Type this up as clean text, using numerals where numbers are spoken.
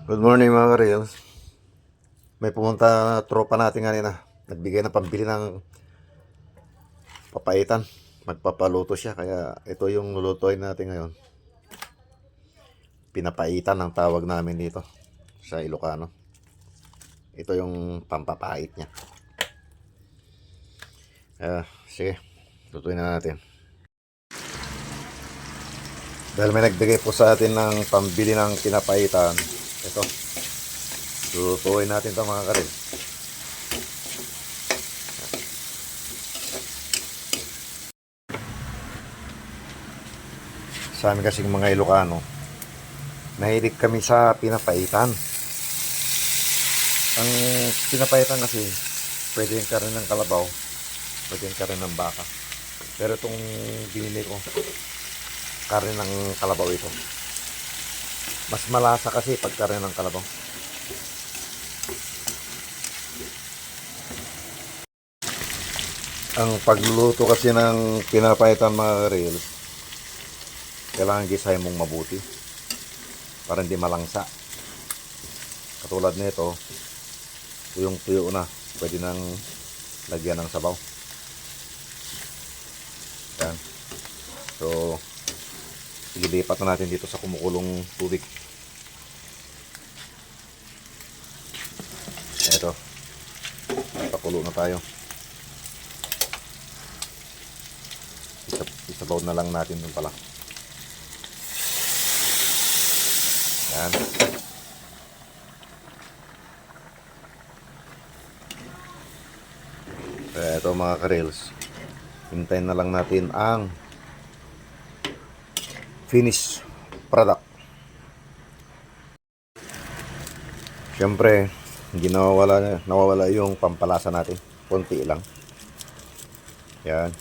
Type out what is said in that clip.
Good morning mga ka-reels. May pumunta na tropa natin kanina. Nagbigay ng pambili ng papaitan. Magpapaluto siya. Kaya ito yung lulutuin natin ngayon. Pinapaitan ang tawag namin dito sa Ilocano. Ito yung pampapait niya. Sige, lutuin na natin. Dahil may nagbigay po sa atin ng pambili ng pinapaitan, ito, lulutuin natin ito mga ka-reels. Sa amin kasing mga Ilocano, nahilig kami sa pinapaitan. Ang pinapaitan kasi, pwede yung karin ng kalabaw, pwede yung karin ng baka. Pero itong binili ko, karin ng kalabaw ito. Mas malasa kasi pag karin ng kalabaw. Ang pagluto kasi ng pinapaitan mga reels, kailangan gisahin mong mabuti para hindi malangsa. Katulad nito, tuyong-tuyo na, pwede nang lagyan ng sabaw. Yan. So, ililipat na natin dito sa kumukulong tubig. Ito, pakulo na tayo. Isabaw na lang natin dun pala. Yan. Ito mga ka-reels, hintayin na lang natin ang finish product. Siyempre, hindi nawawala yung pampalasa natin. Konti lang. Yan.